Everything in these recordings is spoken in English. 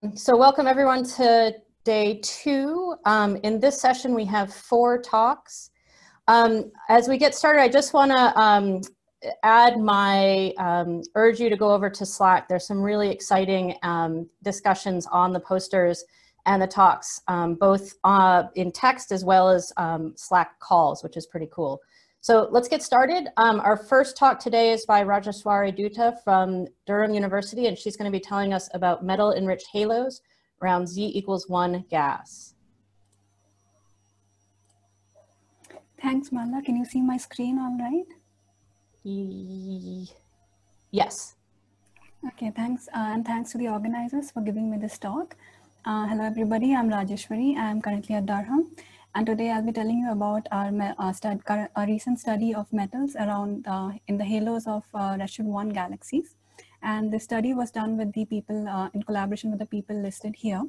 So welcome everyone to day 2. In this session, we have 4 talks. As we get started, I just want to add my urge you to go over to Slack. There's some really exciting discussions on the posters and the talks, both in text as well as Slack calls, which is pretty cool. So let's get started. Our first talk today is by Rajeshwari Dutta from Durham University, and she's going to be telling us about metal-enriched halos around Z=1 gas. Thanks, Mala. Can you see my screen all right? Yes. Okay, thanks. And thanks to the organizers for giving me this talk. Hello, everybody. I'm Rajeshwari. I'm currently at Durham. And today I'll be telling you about our recent study of metals around in the halos of Redshift 1 galaxies. And this study was done with the people in collaboration with the people listed here.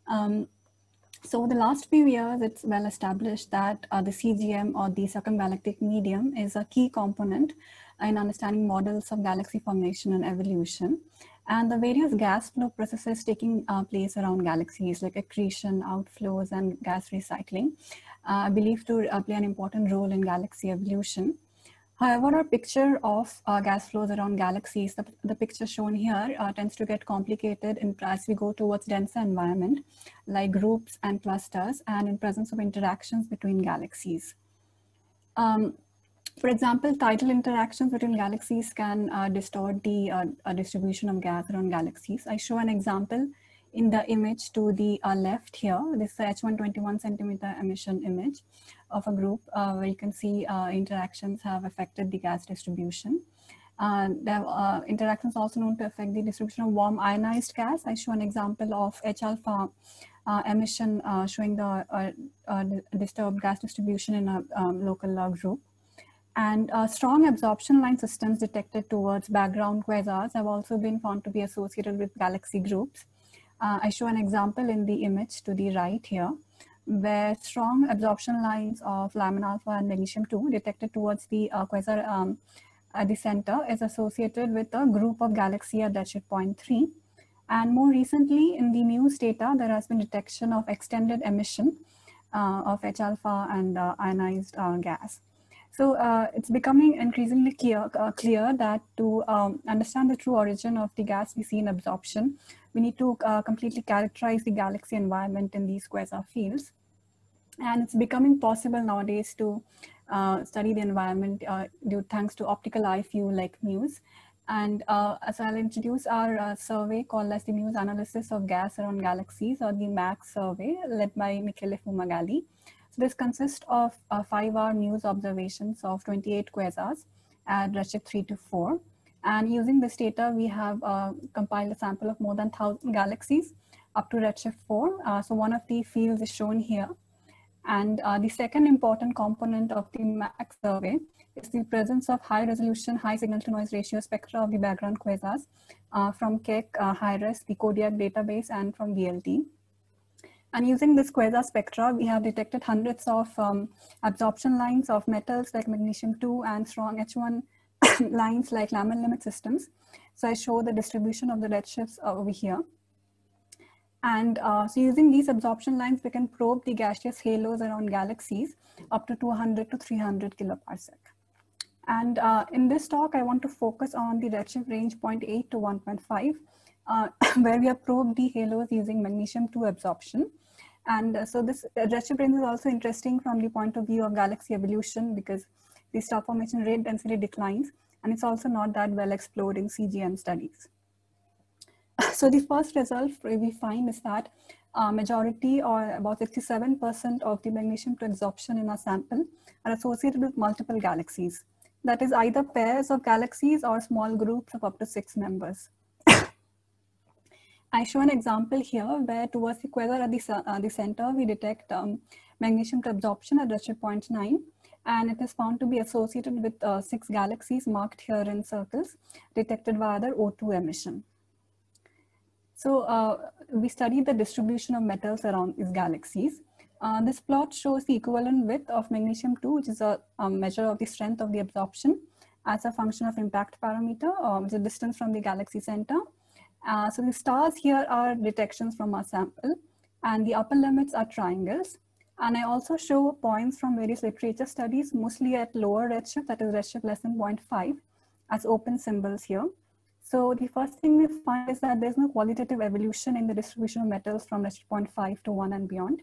So the last few years, it's well established that the CGM, or the circumgalactic medium, is a key component in understanding models of galaxy formation and evolution. And the various gas flow processes taking place around galaxies, like accretion, outflows, and gas recycling, are believed to play an important role in galaxy evolution. However, our picture of gas flows around galaxies, the picture shown here tends to get complicated as we go towards denser environment, like groups and clusters, and in presence of interactions between galaxies. For example, tidal interactions between galaxies can distort the distribution of gas around galaxies. I show an example in the image to the left here. This is the H1 21 centimeter emission image of a group where you can see interactions have affected the gas distribution. Interactions also known to affect the distribution of warm ionized gas. I show an example of H-alpha emission showing the disturbed gas distribution in a local group. And strong absorption line systems detected towards background quasars have also been found to be associated with galaxy groups. I show an example in the image to the right here, where strong absorption lines of Lyman alpha and magnesium-2 detected towards the quasar at the center is associated with a group of galaxy at redshift 0.3. And more recently, in the NEWS data, there has been detection of extended emission of H-alpha and ionized gas. So it's becoming increasingly clear that to understand the true origin of the gas we see in absorption, we need to completely characterize the galaxy environment in these quasar fields. And it's becoming possible nowadays to study the environment thanks to optical eye view like NEWS. And so I'll introduce our survey called as the NEWS Analysis of Gas Around Galaxies, or the MAX survey, led by Michele Fumagalli. So this consists of 5-hour NEWS observations of 28 quasars at redshift 3 to 4. And using this data, we have compiled a sample of more than 1,000 galaxies up to redshift 4. So one of the fields is shown here. And the second important component of the MAX survey is the presence of high resolution, high signal to noise ratio spectra of the background quasars from Keck, HIRIS, the Kodiak database, and from VLT. And using this quasar spectra, we have detected hundreds of absorption lines of metals like magnesium-2 and strong H1 lines like Lyman limit systems. So I show the distribution of the redshifts over here. And so using these absorption lines, we can probe the gaseous halos around galaxies up to 200 to 300 kiloparsec. And in this talk, I want to focus on the redshift range 0.8 to 1.5, where we have probed the halos using magnesium-2 absorption. And so this redshift range is also interesting from the point of view of galaxy evolution, because the star formation rate density declines, and it's also not that well explored in CGM studies. So the first result we find is that majority, or about 67% of the magnesium-2 absorption in our sample are associated with multiple galaxies. That is either pairs of galaxies or small groups of up to 6 members. I show an example here where towards the quasar at the center, we detect magnesium-2 absorption at redshift 0.9, and it is found to be associated with 6 galaxies marked here in circles detected via their O2 emission. So we studied the distribution of metals around these galaxies. This plot shows the equivalent width of magnesium-2, which is a measure of the strength of the absorption, as a function of impact parameter, the distance from the galaxy center, So the stars here are detections from our sample, and the upper limits are triangles. And I also show points from various literature studies, mostly at lower redshift, that is redshift less than 0.5, as open symbols here. So the first thing we find is that there's no qualitative evolution in the distribution of metals from redshift 0.5 to 1 and beyond.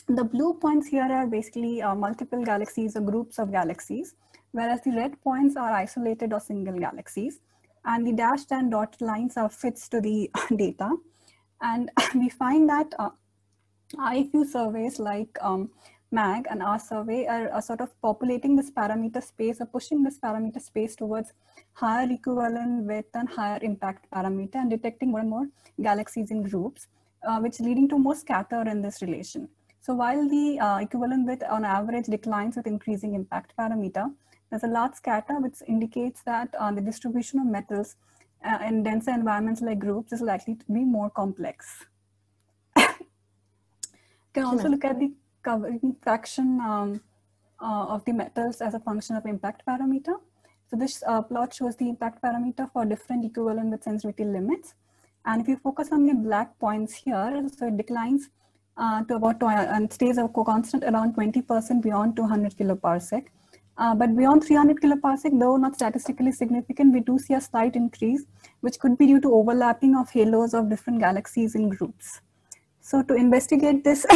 The blue points here are basically multiple galaxies or groups of galaxies, whereas the red points are isolated or single galaxies. And the dashed and dotted lines are fits to the data. And we find that IFU surveys like MAG and our survey are sort of populating this parameter space or pushing this parameter space towards higher equivalent width and higher impact parameter and detecting more and more galaxies in groups, which leading to more scatter in this relation. So while the equivalent width on average declines with increasing impact parameter, there's a large scatter which indicates that the distribution of metals in denser environments like groups is likely to be more complex. You can also look at the covering fraction of the metals as a function of impact parameter. So this plot shows the impact parameter for different equivalent with sensitivity limits. And if you focus on the black points here, so it declines to about and stays a constant around 20% beyond 200 kiloparsec. But beyond 300 kiloparsec, though not statistically significant, we do see a slight increase, which could be due to overlapping of halos of different galaxies in groups. So to investigate this,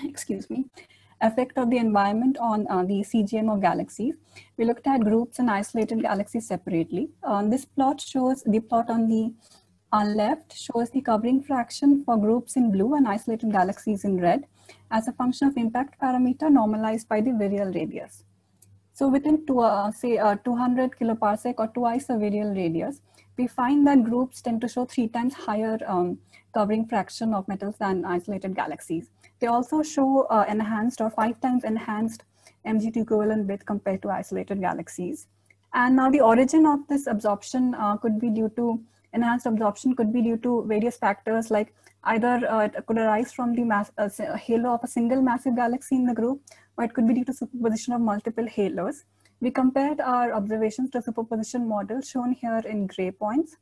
excuse me, effect of the environment on the CGM of galaxies, we looked at groups and isolated galaxies separately. This plot shows, the plot on the left shows the covering fraction for groups in blue and isolated galaxies in red as a function of impact parameter normalized by the virial radius. So within 200 kiloparsec or twice the virial radius, we find that groups tend to show 3 times higher covering fraction of metals than isolated galaxies. They also show enhanced or 5 times enhanced MGT equivalent width compared to isolated galaxies. And now the origin of this absorption could be due to, enhanced absorption could be due to various factors, like either it could arise from the halo of a single massive galaxy in the group, or it could be due to superposition of multiple halos. We compared our observations to a superposition model shown here in gray points.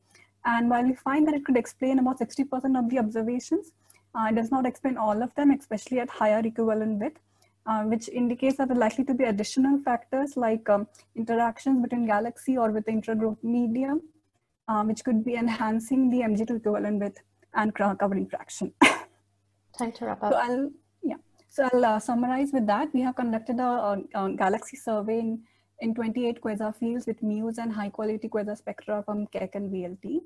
And while we find that it could explain about 60% of the observations, it does not explain all of them, especially at higher equivalent width, which indicates that there are likely to be additional factors like interactions between galaxy or with the intergroup medium, which could be enhancing the MG2 equivalent width and covering fraction. Time to wrap up. So I'll summarize with that. We have conducted a galaxy survey in 28 quasar fields with MUSE and high quality quasar spectra from Keck and VLT.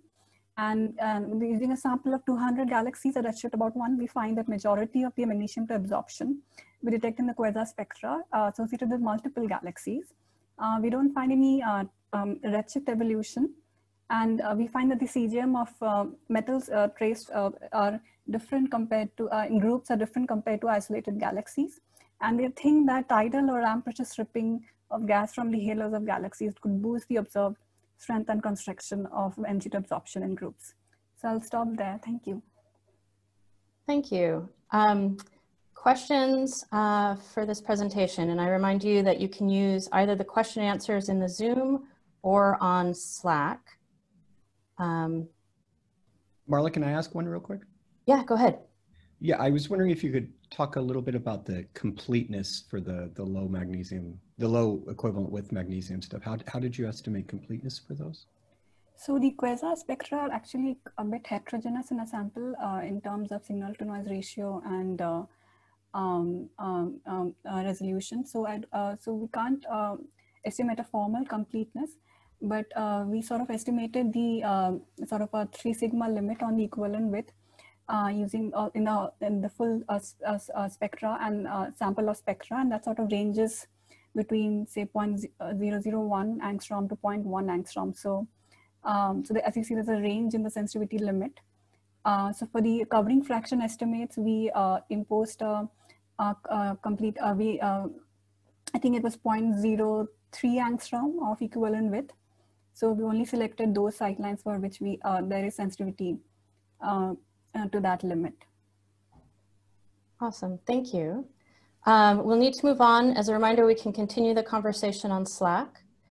And using a sample of 200 galaxies at redshift about 1, we find that majority of the magnesium to absorption we detect in the quasar spectra associated with multiple galaxies. We don't find any redshift evolution. And we find that the CGM of metals traced are different compared to, in groups are different compared to isolated galaxies. And we think that tidal or ramp pressure stripping of gas from the halos of galaxies could boost the observed strength and construction of MGT absorption in groups. So I'll stop there. Thank you. Thank you. Questions for this presentation? And I remind you that you can use either the question and answers in the Zoom or on Slack. Marla, can I ask one real quick? Yeah, go ahead. Yeah, I was wondering if you could talk a little bit about the completeness for the low magnesium, the low equivalent with magnesium stuff. How did you estimate completeness for those? So the quasar spectra are actually a bit heterogeneous in a sample in terms of signal to noise ratio and resolution. So we can't estimate a formal completeness, but we sort of estimated the sort of a 3 sigma limit on the equivalent width using in the full spectra and sample of spectra, and that sort of ranges between say 0.001 angstrom to 0.1 angstrom. So, as you see, there's a range in the sensitivity limit. So for the covering fraction estimates, we imposed a complete, I think it was 0.03 angstrom of equivalent width. So we only selected those sightlines for which we there is sensitivity to that limit. Awesome, thank you. We'll need to move on. As a reminder, we can continue the conversation on Slack.